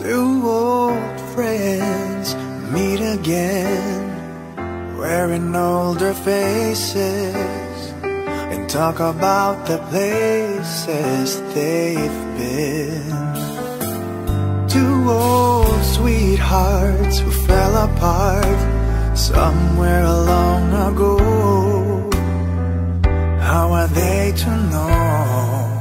Two old friends meet again, wearing older faces, and talk about the places they've been. Two old sweethearts who fell apart somewhere long ago. How are they to know?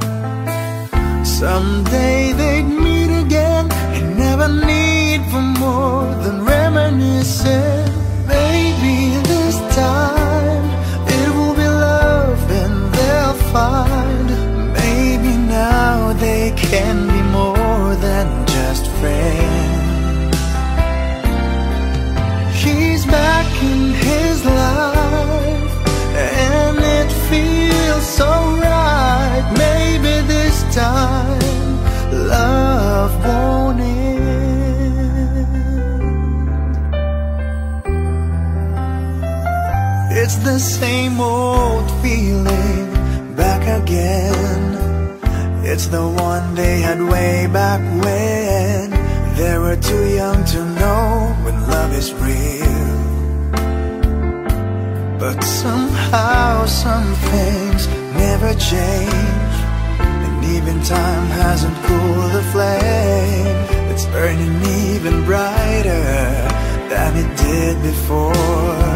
Someday they'd meet again and never need for more than reminiscing. Maybe this time it will be love and they'll find. Maybe now they can be more than just friends. She's back in his life and it feels so right. Maybe this time love won't end. It's the same old feeling back again. It's the one they had way back when they were too young to know when love is real. But somehow some things never change, and even time hasn't cooled the flame. It's burning even brighter than it did before.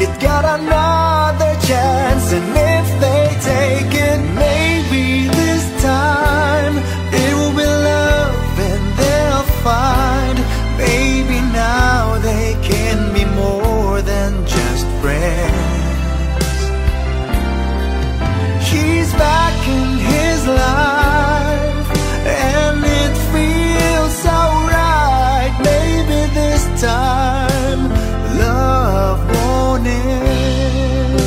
It got another chance, and if they take it, maybe this time it will be love and they'll find. Maybe now they can be more than just friends. She's back in his life and it feels so right. Maybe this time love won't end.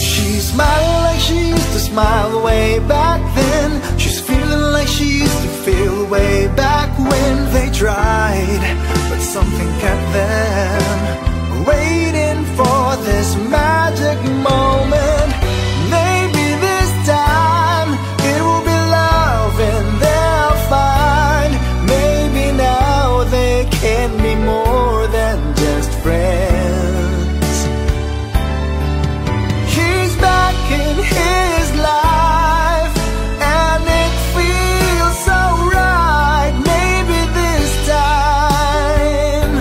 She's smiling like she used to smile way back then. She's feeling like she used to feel way back when they tried, but something kept them waiting for this magic moment. Maybe this time it will be love and they'll find. Maybe now they can be more than just friends. She's back in his life and it feels so right. Maybe this time,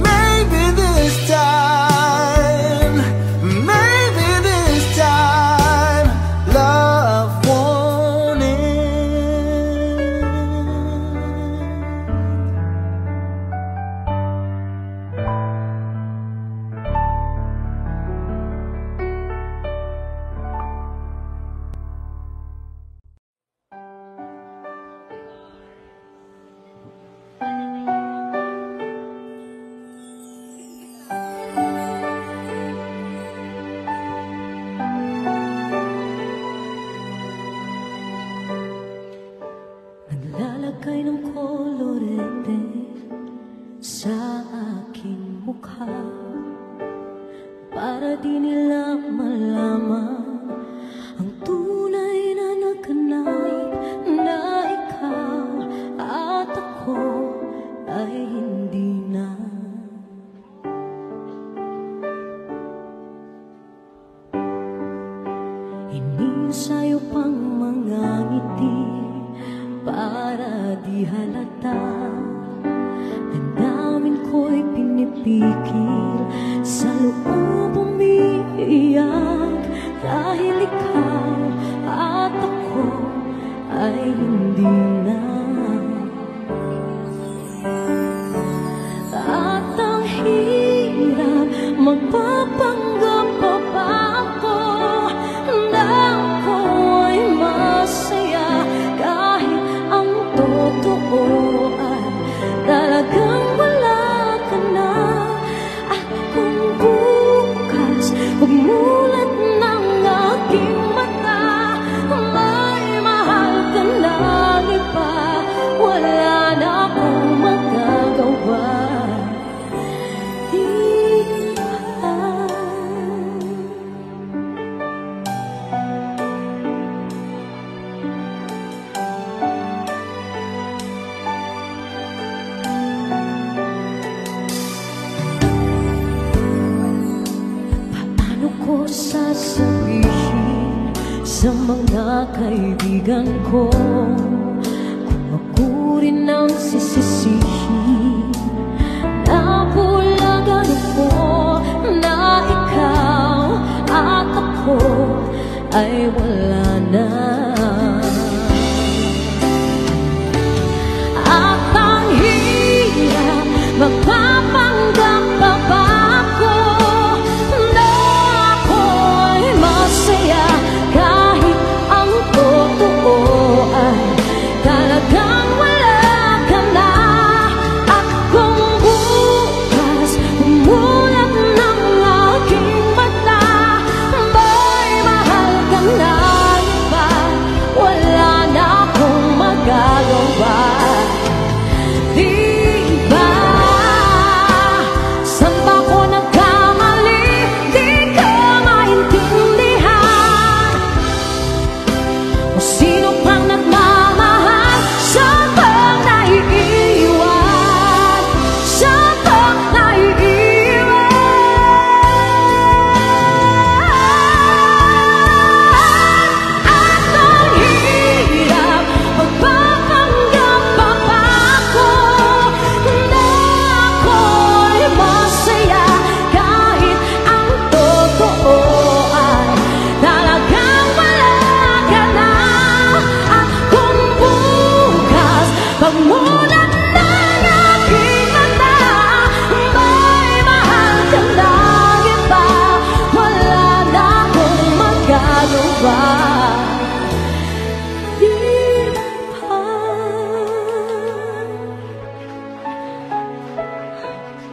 maybe this time, maybe this time love won't end. Naglalagay ng kolorete sa aking mukha para di nila malaman ang tunay na naganap, na ikaw at ako ay hindi na. Iniinsayo pang mga ngiti para di halata. Damdamin ko'y pinipikil, sa loob umiiyak, dahil ikaw at ako ay hindi na. At ang hirap, magpapanggap pa ba ako na ako ay masaya, kahit ang totoo ay talagang wala ka na. At kung bukas pagmulat ng aking mata, may mahal ka ng iba, wala na akong magagawa. Di ba sabihin sa mga kaibigan ko kung ako rin ang sisisihin. Nabulagan ako na ikaw at ako ay wala na. At ang hirap magpapanggap pa ba ako na ako'y masaya kahit ang totoo ay talagang wala ka na. At kung bukas umulan ng aking mata, may mahal ka na iba, wala na akong magagawa.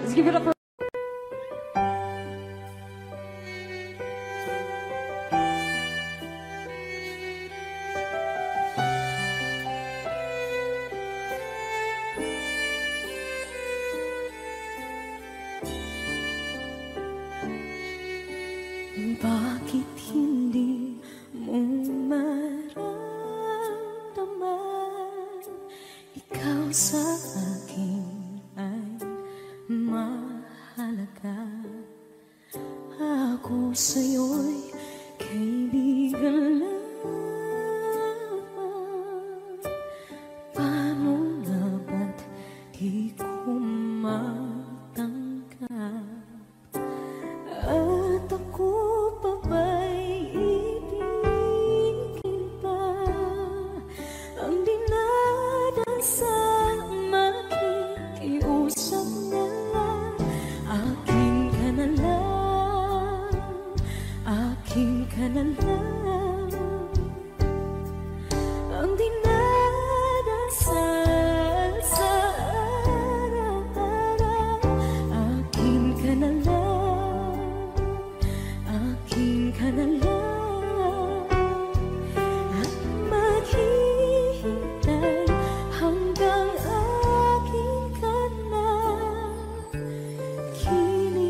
Let's give it up for bakit hindi mo maramdaman ikaw sa akin ay mahalaga. Ako sa'yo'y kaibigan lamang. Paano nga ba't di ko matanggap? At ako pa ba'y ibigin pa ang dinadasal? Makikiusap na lang, akin ka na lang, akin ka na lang. Ang dinadasal sa araw-araw, akin ka na lang, akin ka na lang. At maghihintay hanggang akin ka na kilig.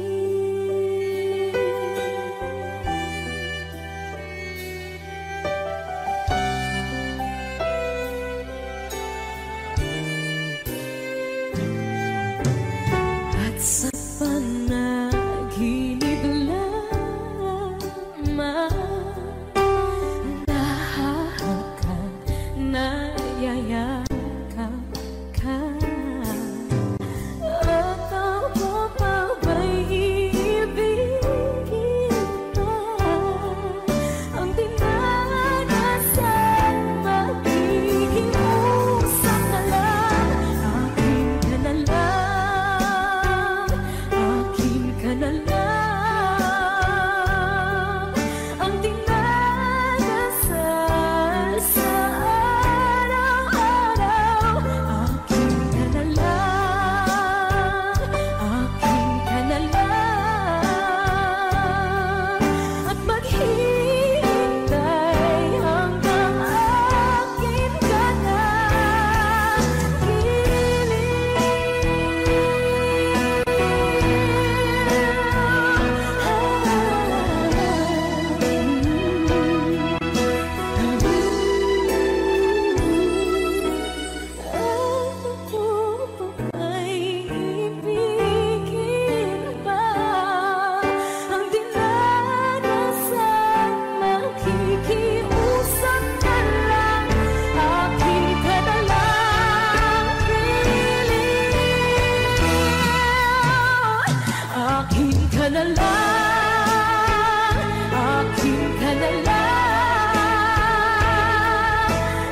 ka na lang, akin ka na lang,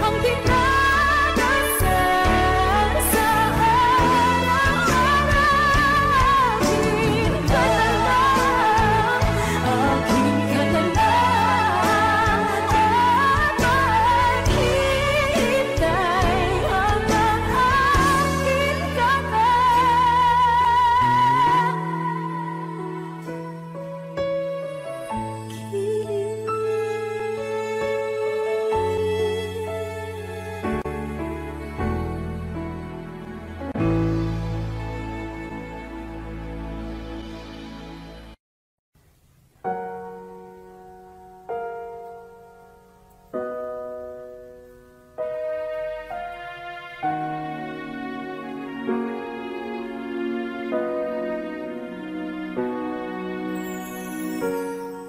ang dinadasal sa araw-araw. Akin ka na lang, akin ka na lang, at maghihintay hanggang akin ka na.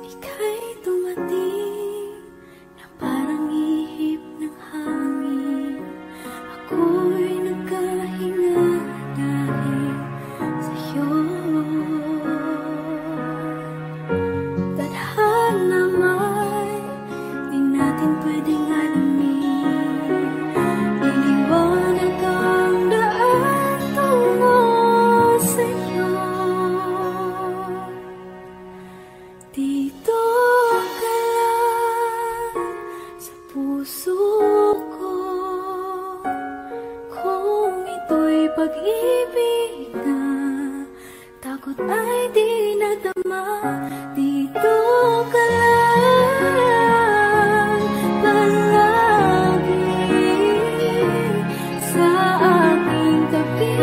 Ika'y dumating na parang ihip ng hangin. Ako'y nagkahinga dahil sa'yo. Tadhana may di natin pwedeng alamin. Iniwanag ang daan tungo sa'yo. Dito ka lang sa puso ko, kung ito'y pag-ibig na takot ay di nadama. Dito ka lang palagi sa aking tabi,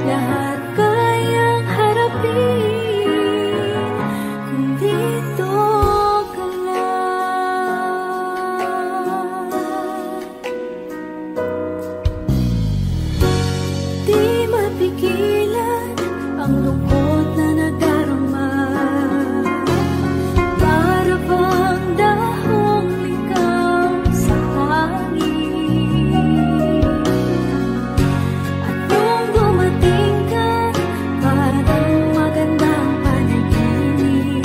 lahat kayang harapin kung dito ka lang. Di mapigilan ang lungkot na nadarama, para bang dahong ikaw sa hangin. At nung dumating ka, parang magandang panaginip,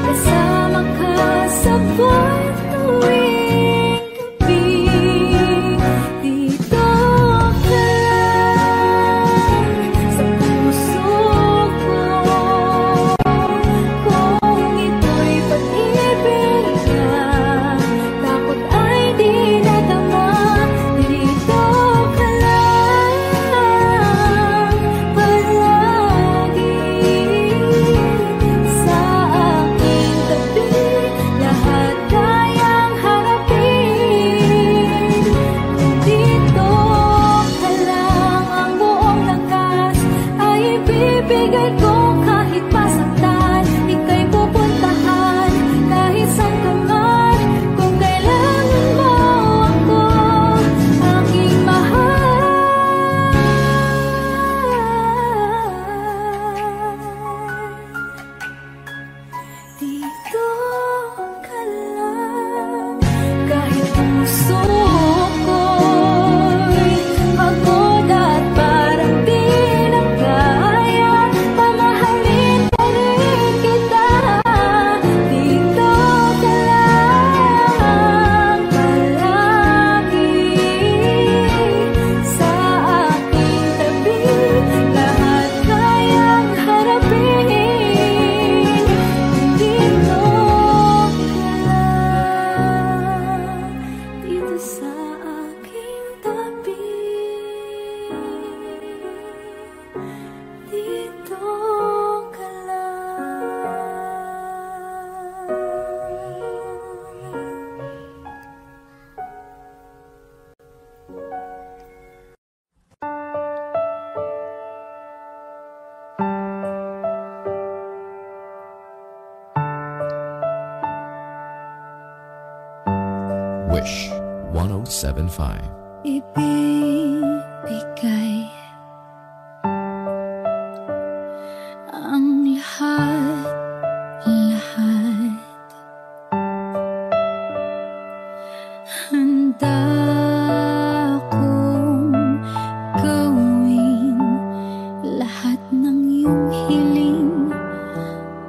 kasama ka sa buwan tuwing gabi. Dito ka lang sa puso ko, kung ito'y pag-ibig na takot ay di nadama. Dito ka lang palagi sa aking tabi, lahat kayang harapin kung dito ka lang. Ang buong lakas ay ibibigay ko kahit masaktan. Ika'y pupuntahan kahit saan ka man, kung kailangan mo ako, aking mahal. Dito ka lang kahit puso ko'y pagod at parang di na kaya, pamahalin pa rin kita. Dito ka lang palagi sa aking tabi, lahat kayang harapin kung dito ka lang. Dito sa aking tabi, dito ka Wish 1075. Ibibigay ang lahat, lahat. Handa akong gawin.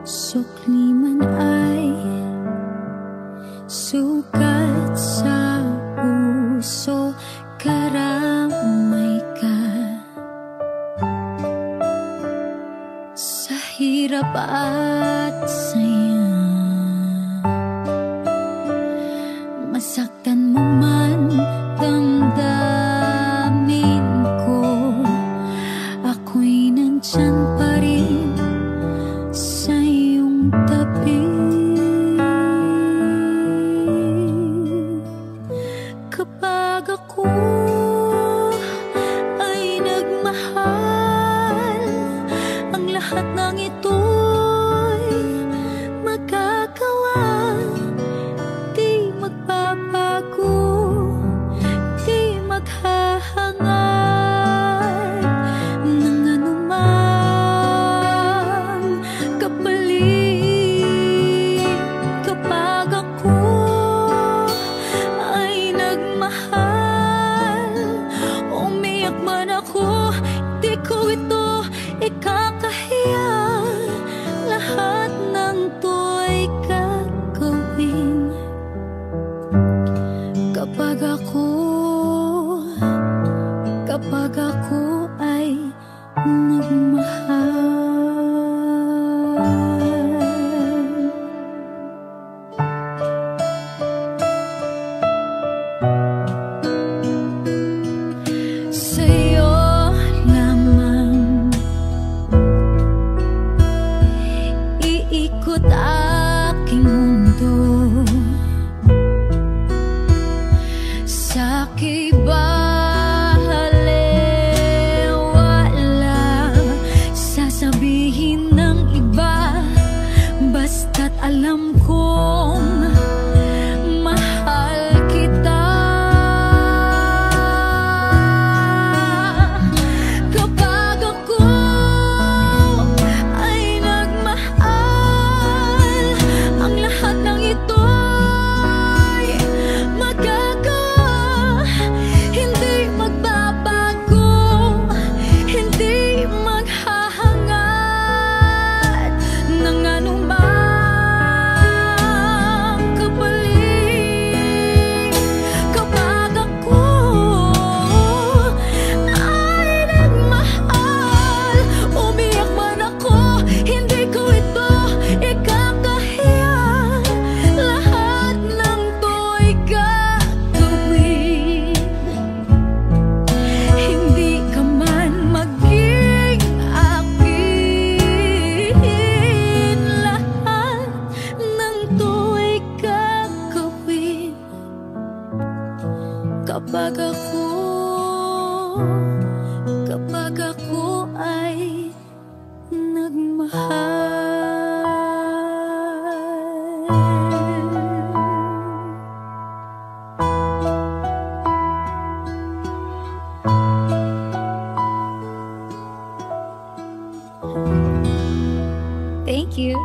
sukli man ay sugat sa puso, karamay ka sa hirap at saya. Masaktan mo man, damdamin ko, ako'y nandyan pa rin sa iyong tabi. Kapag ako ay nagmahal, ang lahat ng ito'y magagawa. Di magbabago, di maghahangad ng anumang kapalit. Kapag ako ay nagmahal, umiyak man ako, di ko ito ikakahiya. Lahat ng to'y gagawin kapag ako ay nagmahal. Sa'yo lamang iikot aking mundo, sa kibalewala sasabihin ng iba, basta't alam kong mahal kita. Kapag ako ay nagmahal, ang lahat ng ito'y magagawa. Hindi magbabago, hindi maghahangad ng anumang kapalit. Kapag ako ay nagmahal, umiyak man ako, hindi ko ito ikakahiya. Lahat ng to'y gagawin, hindi ka man maging akin. Lahat ng to'y gagawin kapag ako ay nagmahal. Thank you.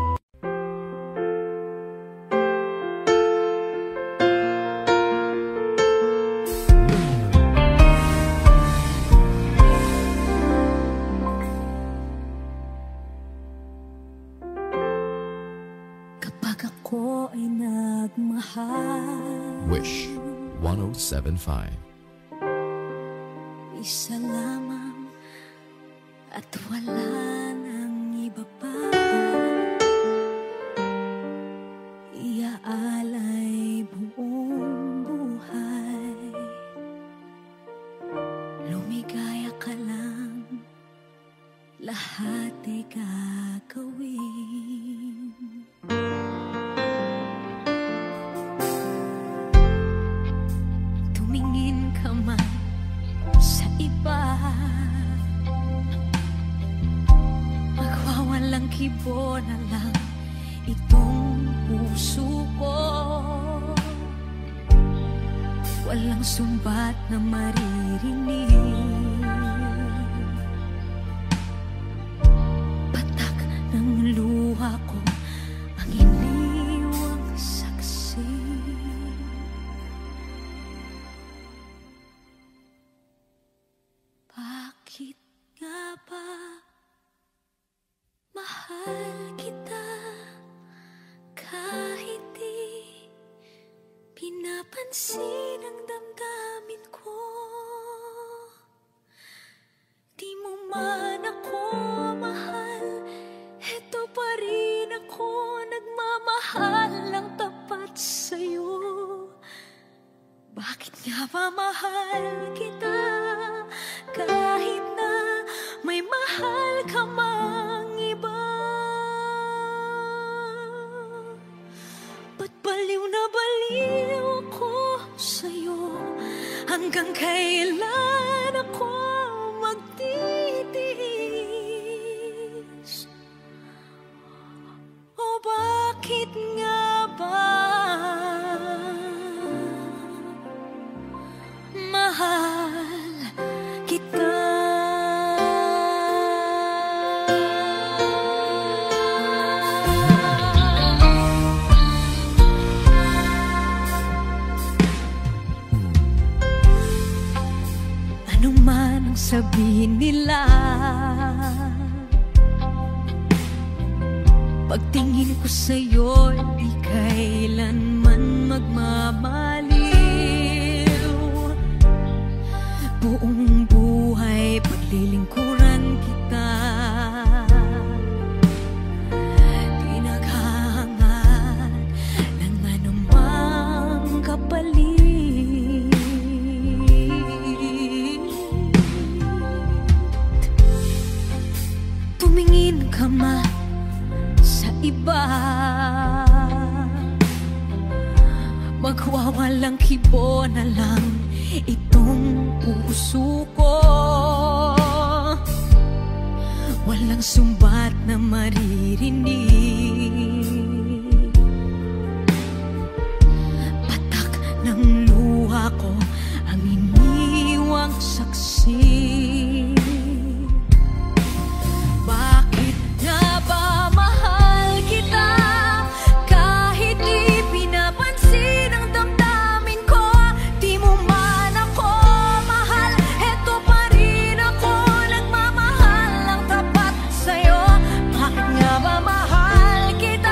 Kapag ako ay nagmahal, Wish 1075. isa lamang at wala nang iba pa. Iaalay buong buhay, lumigaya ka lang, lahat ay gagawin. Tumingin ka man sa iba, magwawalang kibo na lang itong puso ko. Walang sumbat na maririnig, patak ng luha ko ang iniwang saksi. Bakit nga ba mahal kita? pinapansin ang damdamin ko. Di mo man ako mahal, eto pa rin ako nagmamahal ng tapat sa'yo. Bakit nga ba mahal kita kahit na may mahal ka mang iba? Ba't baliw na baliw ako sa'yo? Hanggang kailan ako magtitiis? O bakit nga ba mahal kita? Ano man ang sabihin nila, pagtingin ko sa'yo, di kailanman magmamaliw. Buong buhay paglilingkuran kita, di naghahangad ng anumang kapalit. Tumingin ka man sa iba, magwawalang kibo na lang itong puso ko. Walang sumbat na maririnig, patak ng luha ko ang iniwang saksi. Bakit nga ba mahal kita kahit di pinapansin ang damdamin ko? Di mo man ako mahal, eto pa rin ako nagmamahal ng tapat sa'yo. Bakit nga ba mahal kita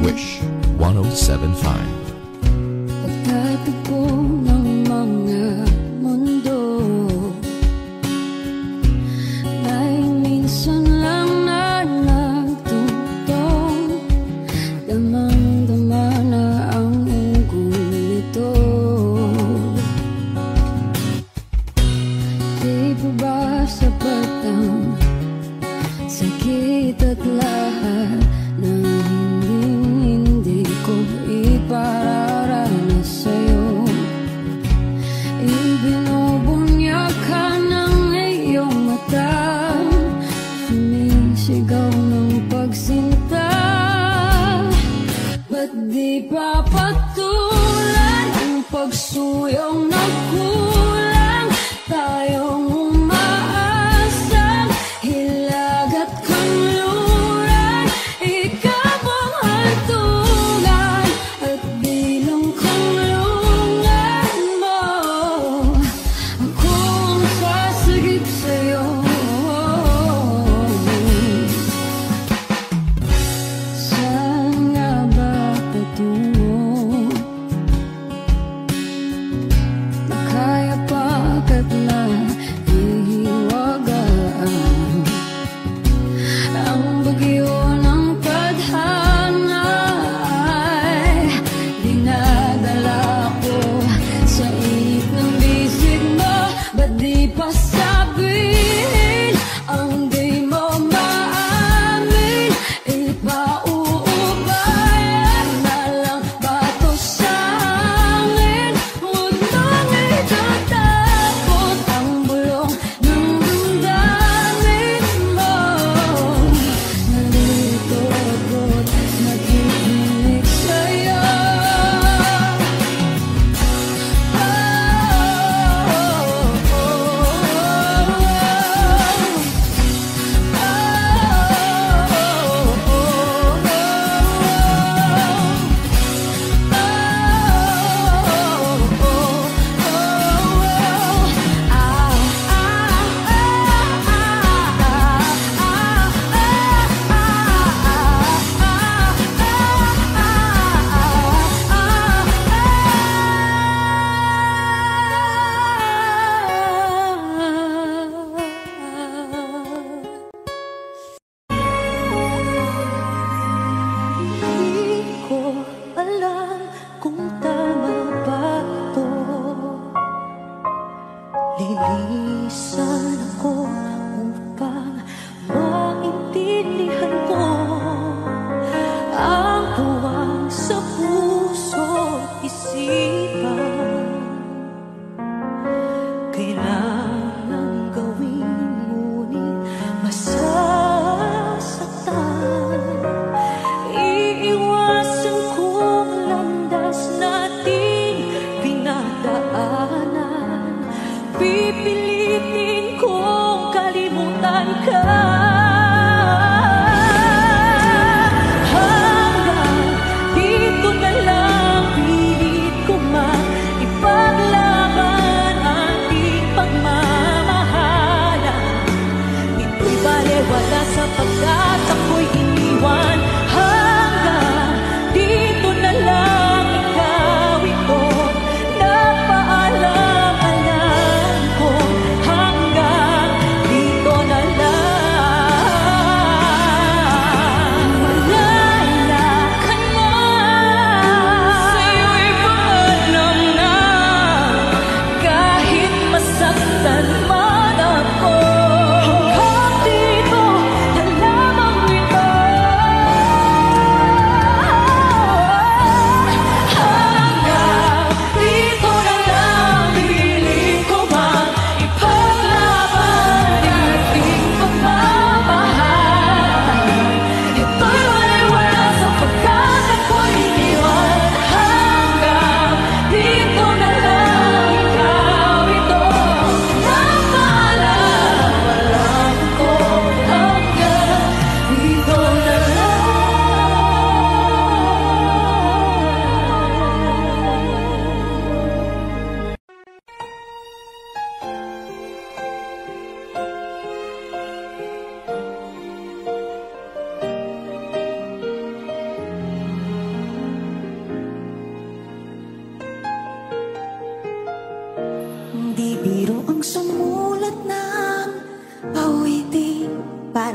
Wish 1075. Pagkatagpo ng mga mundo ay minsan lang na nagtutong, damang-dama na ang ugong nito. Di pa ba sapat ang sakit at lahat ng hindi ko ipararanas sa'yo? Ibinubunyag ka ng iyong mata, sumisigaw ng pagsinta. Ba't di pa patulan ang pagsuyong nagkulang? Tayong umaasang hilag at kanluran, ikaw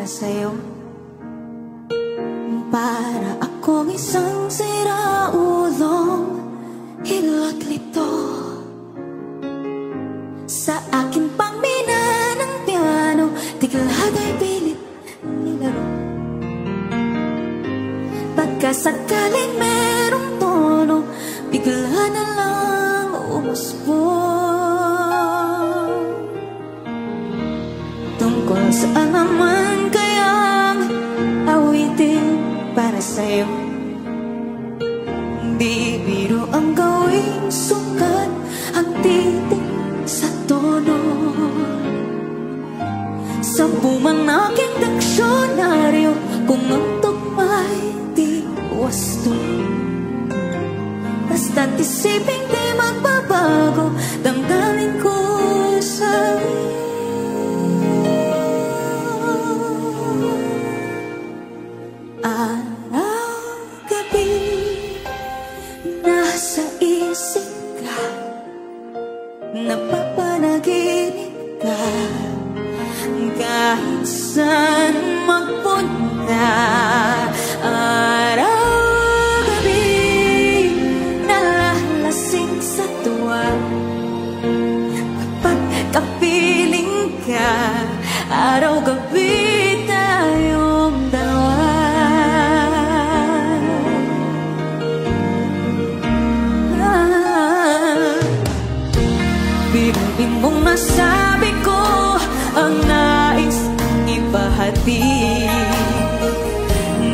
para sa'yo. Para akong isang siraulong hilot lito sa akin pang mina ng piano, tiglad ay pilit nilaro. Pagkasakaling merong tono, bigla na lang umusbong. Tungkol saan naman kayang awitin para sa'yo? Di biro ang gawing sukat, ang titik sa tono. Sa bumang aking diksyonaryo, kung ang tugma'y di wasto. Basta't isipin di magbabago, damdamin ko sa'yo. Araw-gabi nasa isip ka, napapanaginip ka, kahit saan magpunta. Araw-gabi nalalasing sa tuwa, kapag kapiling ka, araw-gabi tayong dalawa. Biglang mong nasabi ko ang nais ipahatid.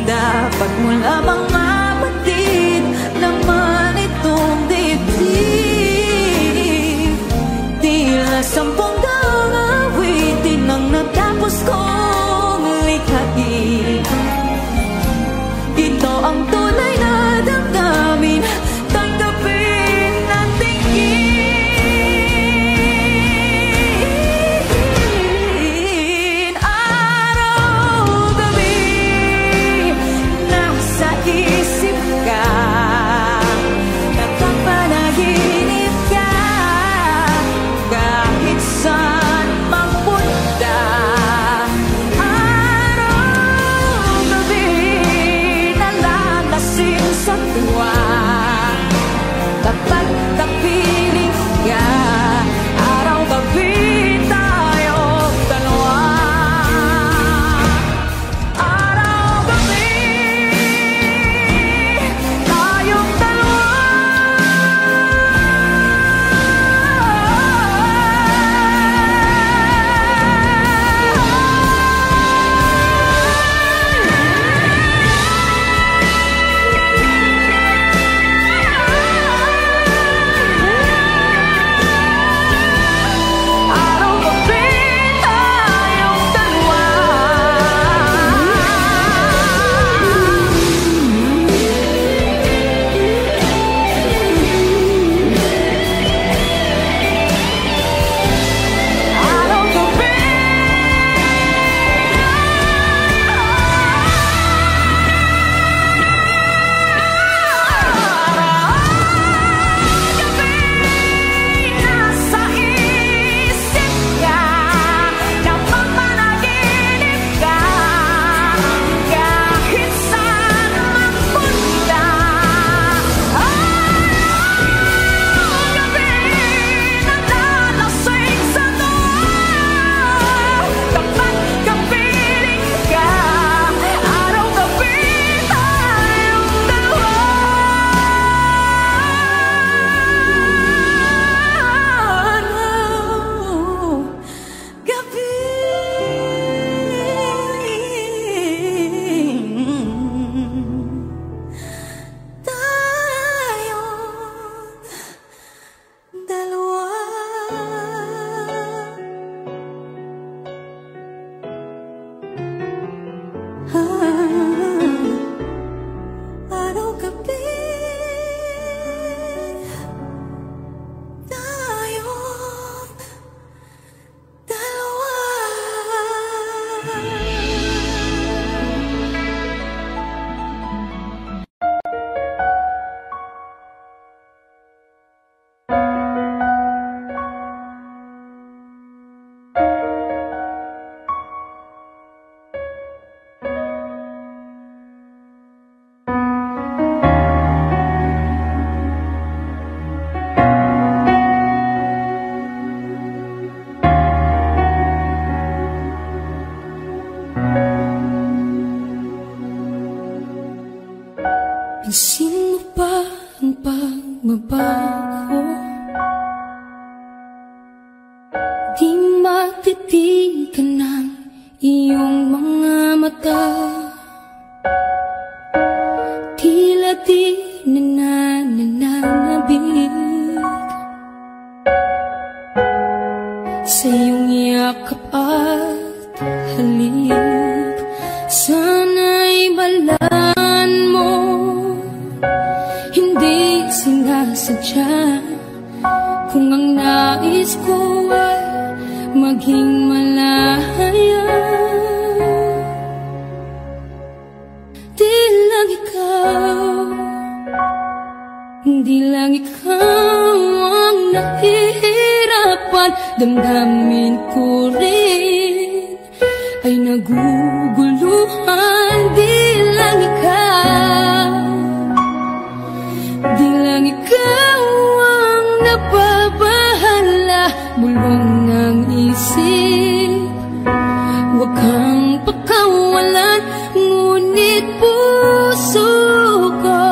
Dapat mo lamang mapatid naman itong dibdib. Tila 10 daang awitin ang natapos kong likhain. Ito ang tunay na damdamin, tanggapin at tingin. Araw-gabi nasa isip Pansin mo ba ang pagbabago? Di matitigan ng iyong mga mata. Tila di nananabig sa iyong yakap at halik. Sana'y balaan mo, hindi sinasadya. Kung ang nais ko ay maging malaya, di lang ikaw, di lang ikaw ang nahihirapan. Damdamin ko rin ay naguguluhan. Di lang ikaw, di lang ikaw ang nababahala. Bulong ng isip, huwag kang pakawalan. Ngunit puso ko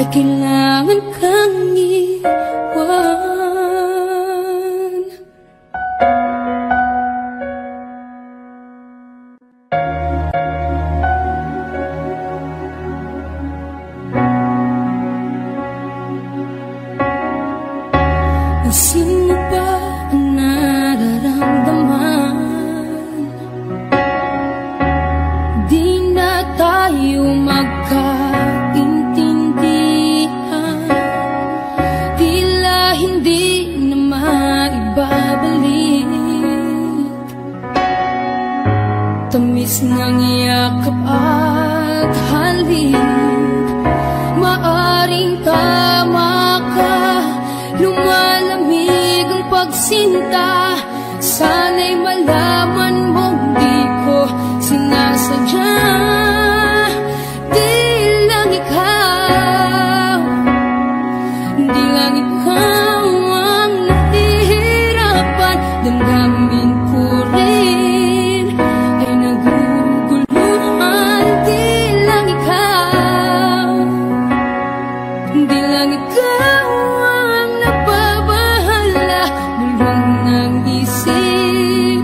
ay kailangan kang iwan. Pansin mo ba ang nararamdaman? Di na tayo magkaintindihan. Tila hindi na maibabalik tamis ng yakap at halik. Maaring tama ka, lumalamig ang pagsinta. Sana'y malaman mong di ko sinasadya. Di lang ikaw, di lang ikaw ang nahihirapan. Damdamin ko rin ay naguguluhan. Di lang ikaw, di lang ikaw ang nababahala. Bulong ng isip,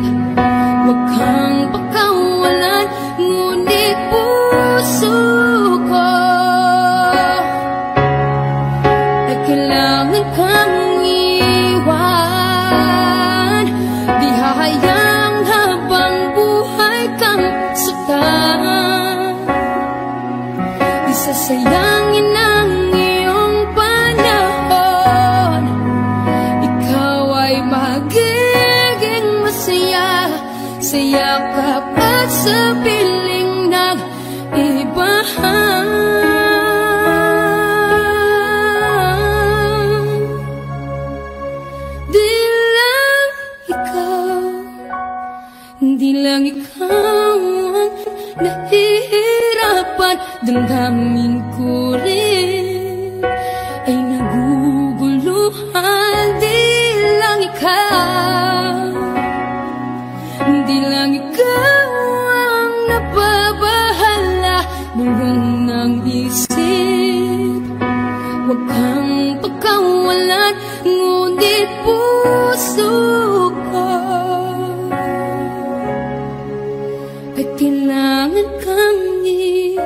huwag kang pakawalan. Ngunit puso ko ay kailangan kang iwan. Di hahayang habang buhay kang saktan. Di sasayangin ang iyong panahon. Ikaw ay magiging masaya sa yakap at sa piling ng iba. Di lang ikaw, di lang ikaw ang nahihirapan. Damdamin ko rin ay naguguluhan. Di lang ikaw, di lang ikaw ang nababahala. Bulong ng isip, huwag kang pagkawalan. Ngunit puso ko ay kailangan kang iwan.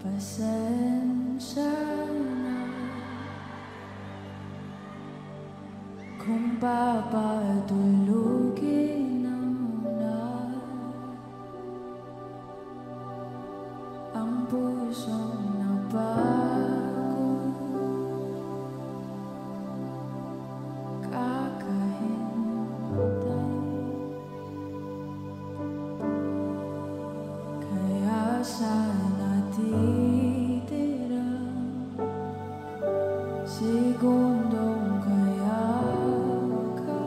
Pasensya na kung papatulugin na ang pusong nabago. Kakahintay, kaya sana titira segundong kaya ka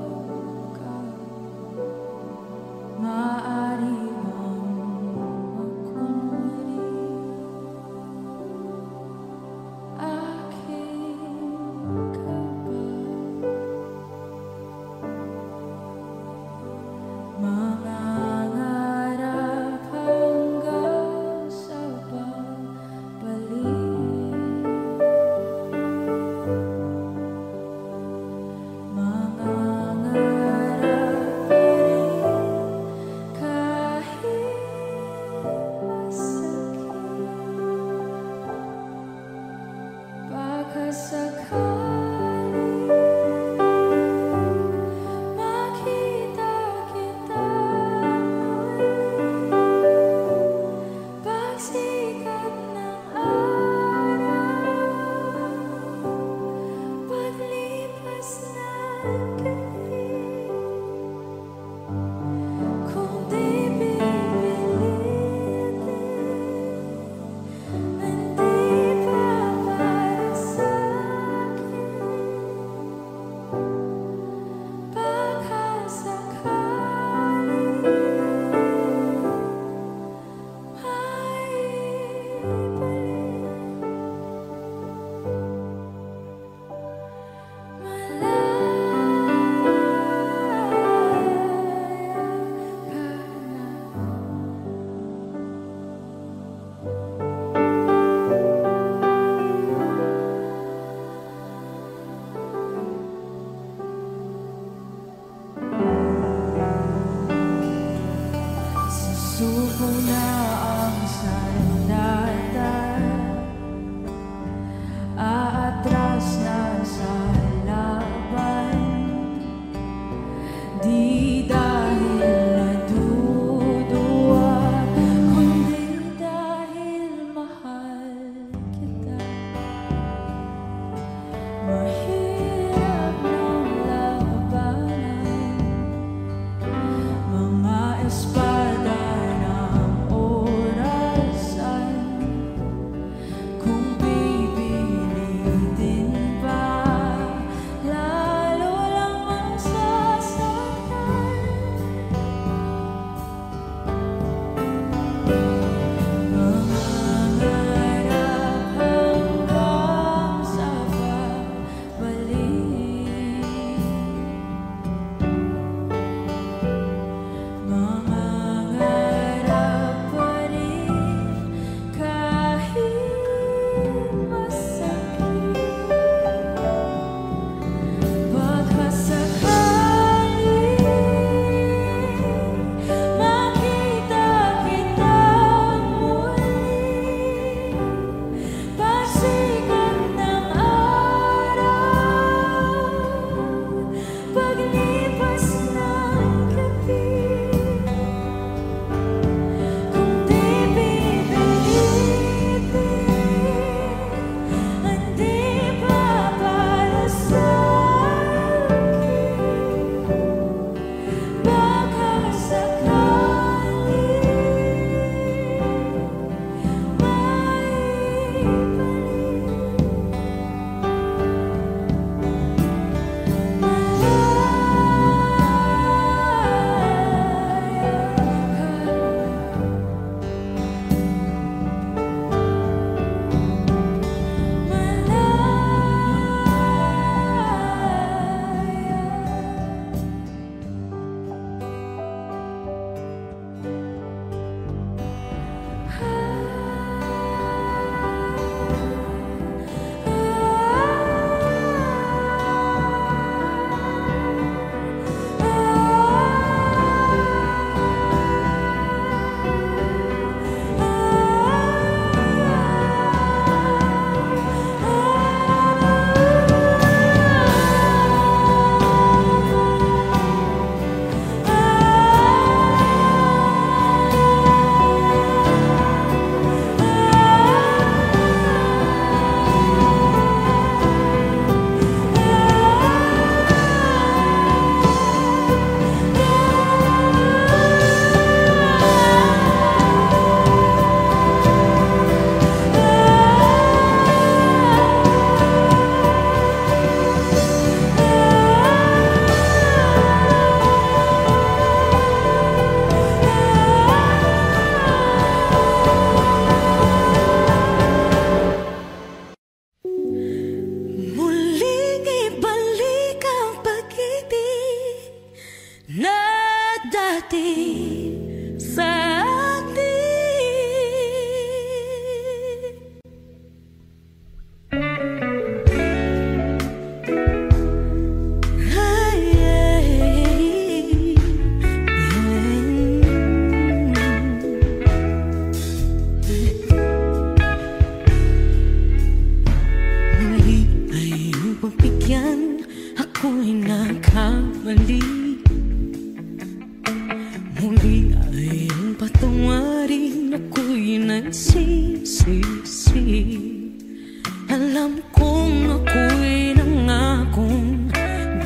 Alam kong ako'y nangakong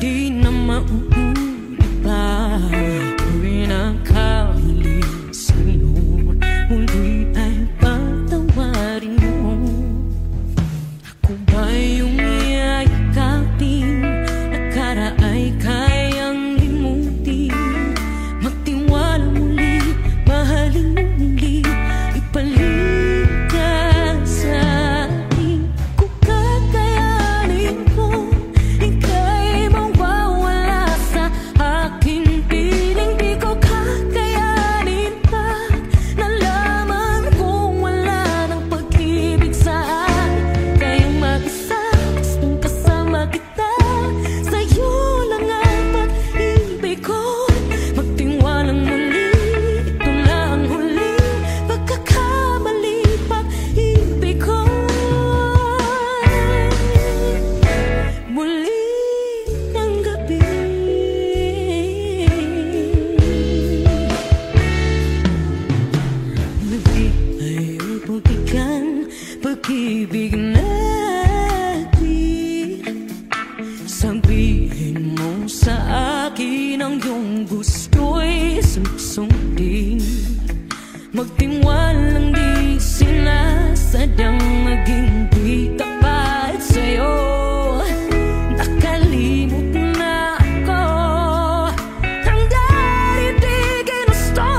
di na uulit pa. Ako'y nakamali sa'yo, muli ay patawarin mo. Ako ba yung yayakapin, nakaraay kayang limutin? Magtiwala muli, mahalin mo muli, ibalik ka sa akin. Kung kakayanin ko, ika'y mawawala sa aking piling. Di ko kakayanin pag nalaman kong wala ng pag-ibig sa akin. Kayang mag-isa, gustong kasama kita, sa'yo lang ang pag-ibig ko. Magtiwalang muli, ito na ang huling pagkakamali, pag-ibig ko. Muli ng gabi, muli ay pupikan pag-ibig natin. Sabihin mo sa akin ang iyong gusto'y susundin. Magtiwalang di sinasadyang maging di tapat sa'yo. Nakalimot na ako, hanggang di ginusto.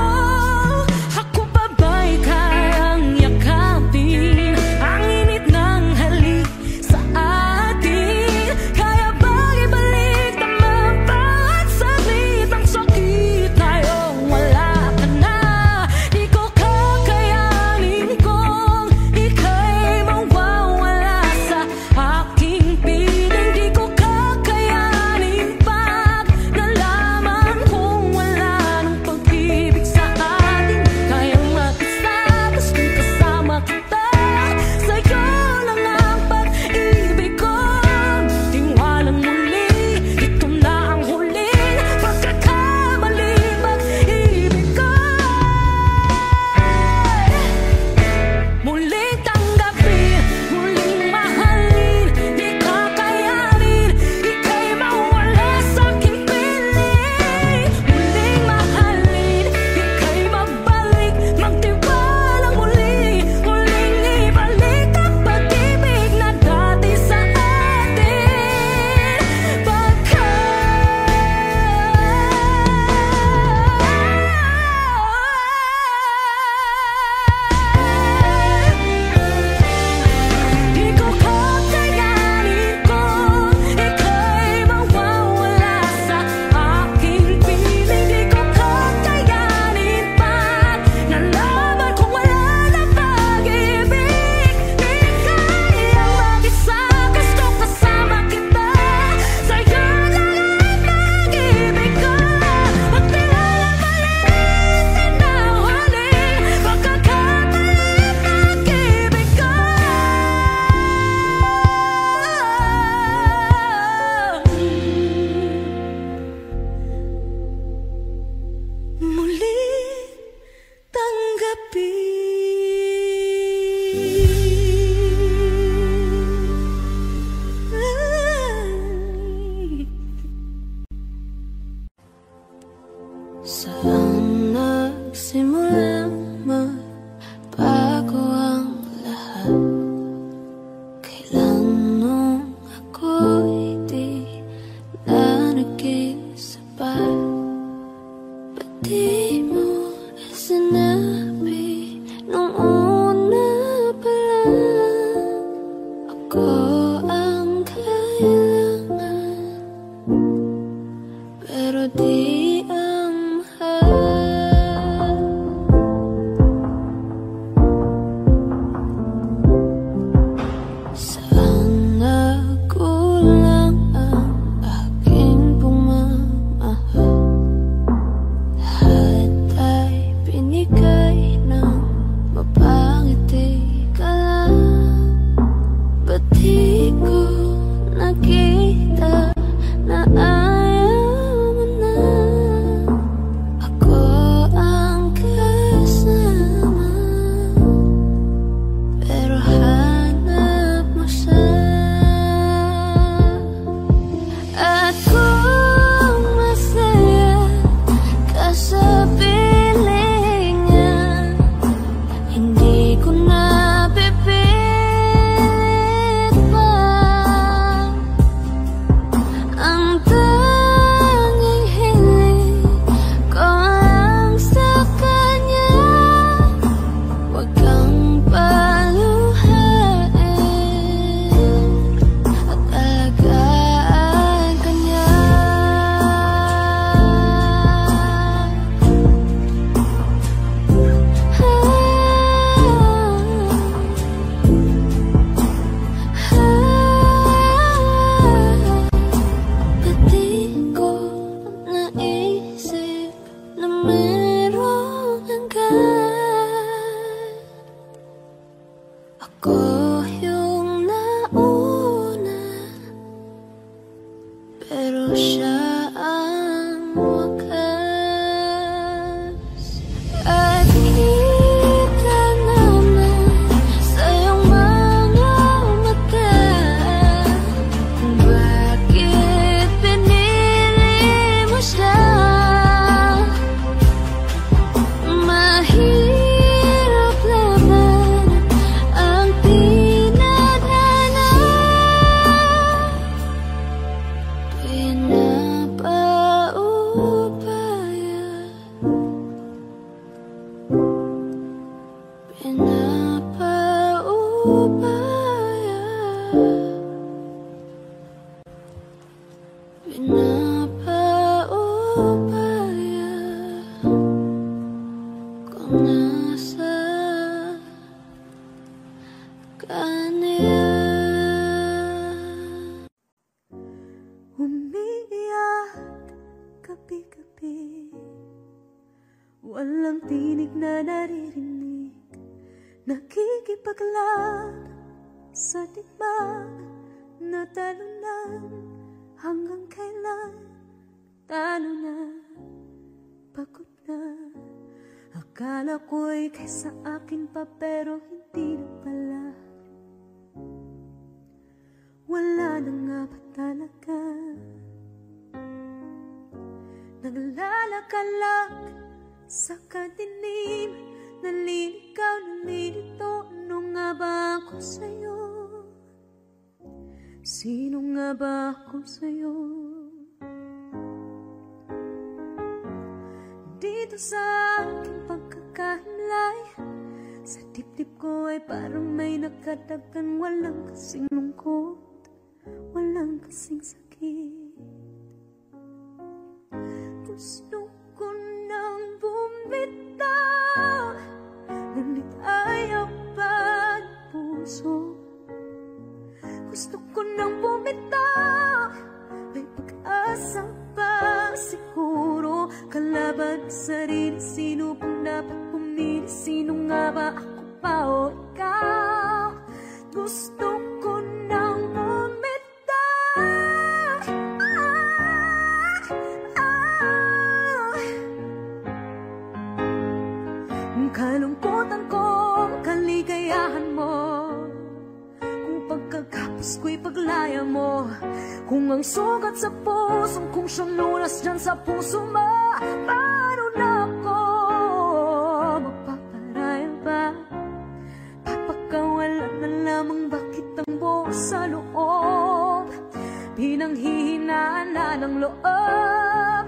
Ako pa ba'y kayang yakapin ang init ng halik sa atin? Kaya ba'y ibalik naman bawat saglit ang sakit ngayong wala ka na? Di ko kakayanin kung ika'y mawawala sa aking piling. Di ko kakayanin pag nalaman kung wala ng pag-ibig sa atin. Kayang mag-isa, gustong kasama kita, sa'yo lang ang pag-ibig ko. Tiwalang muli, ito na ang huling pagkakamali, pag-ibig ko. Muling tanggapin, muling mahalin, di kakayanin, ika'y mawala sa aking piling. Muling mahalin, ika'y magbalik, magtiwalang muli, muling ibalik ang pag-ibig na dati sa atin. Di ko kakayanin kung ika'y mawawala sa aking piling. Di ko kakayanin pag nalaman kung wala na pag-ibig. Di kaya mag-isa, gusto kasama kita, sa'yo lang ang pag-ibig ko. Magtiwalang maliit na huling pagkakamali, pag-ibig ko. Muli tanggapin. Saan nagsimulang magbago ang lahat? Kailan nung ako'y di na naging sapat? Ba't di mo sinabi nung una pa lang? Ako ang kailangan, pero di ang mahal. Saan nagkulang ang aking pagmamahal? Lahat ay binigay ng mapangiti ka lang. Ba't di ko nakita na ayaw mo na? pero siya ang wakas. At kita naman sa iyong mga mata, bakit pinili mo siya? Mahirap laban ang tinadhana, pinapaubaya, pinapaubaya, pinapaubaya kung nasa kanya. Umiiyak gabi-gabi, walang tinig na naririnig, nakikipaglaban sa tikmak na talunan. Hanggang kailan talo na, pagod na. Akala ko'y kaysa akin pa, pero hindi na pala. Wala na nga ba talaga? Naglalakalag sa kadilim, naliligaw, nalilito. Ano nga ba ako sa'yo? Sino nga ba ako sa'yo? Dito sa aking pagkakahimlay, sa dibdib ko ay parang may nakadagan. Walang kasing lungkot, walang kasing sakit. Gusto ko nang bumitaw, ngunit ayaw pa ng puso. Gusto ko nang bumitaw, may pag-asa pa siguro. Kalaban sa sarili, sino pang dapat pumili? Sino nga ba, ako pa o ikaw? Gusto ko nang bumitaw, kalungkutan ko, kaligayahan mo, pagkagapos ko'y paglaya mo. Kung ang sugat sa pusong kung siyang lunas dyan sa puso mo, paano na ako magpaparaya ba? Papakawalan na lamang, bakit ang buo sa loob? Pinanghihinaan na ng loob.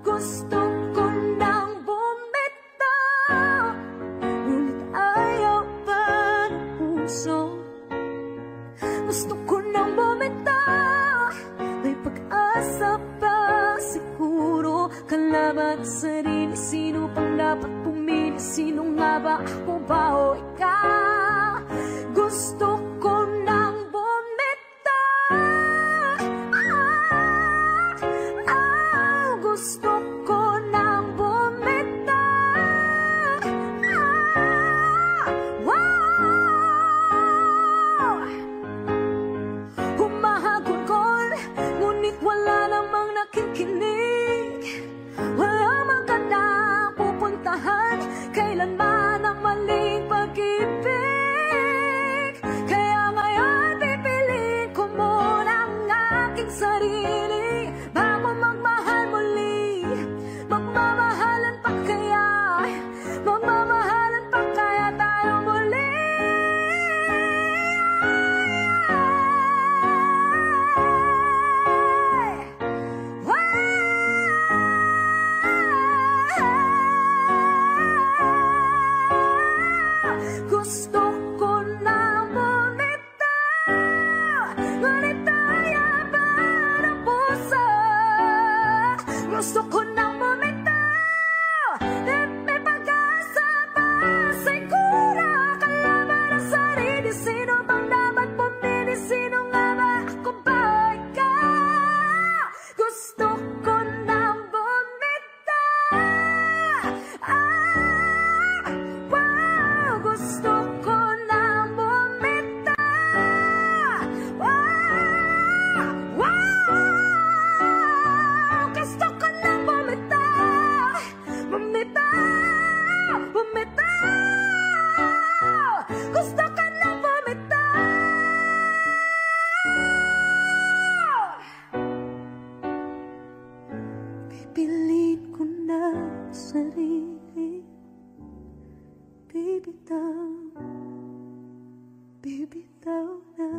Gusto ko nang bumitaw, ngunit ayaw pa ng puso. Gusto ko nang bumitaw, may pag-asa pa siguro. Kalaban sa sarili, sino pang dapat pumili? Sino nga ba, ako ba o ikaw? Gusto ko nang bumitaw, gusto ko nang bumitaw. Humahagulgol, ngunit wala namang nakikinig. Wala magandang pupuntahan, kailanman ang maling pag-ibig. Kaya ngayon pipiliin ko muna ang aking sarili bago magmahal muli. Magmamahalan pa kaya, magmamahalan pa kaya tayo muli. Gusto ko na bumitaw, ngunit ayaw pa ng puso. Gusto ko nang bumitaw, may pag-asa pa siguro. Kalaban ang sarili, sino bang dapat pumili? Sino nga ba, ako ba o ikaw? Gusto ko nang bumitaw, gusto ko nang bumitaw, Piliin ko na sarili, bibitaw na.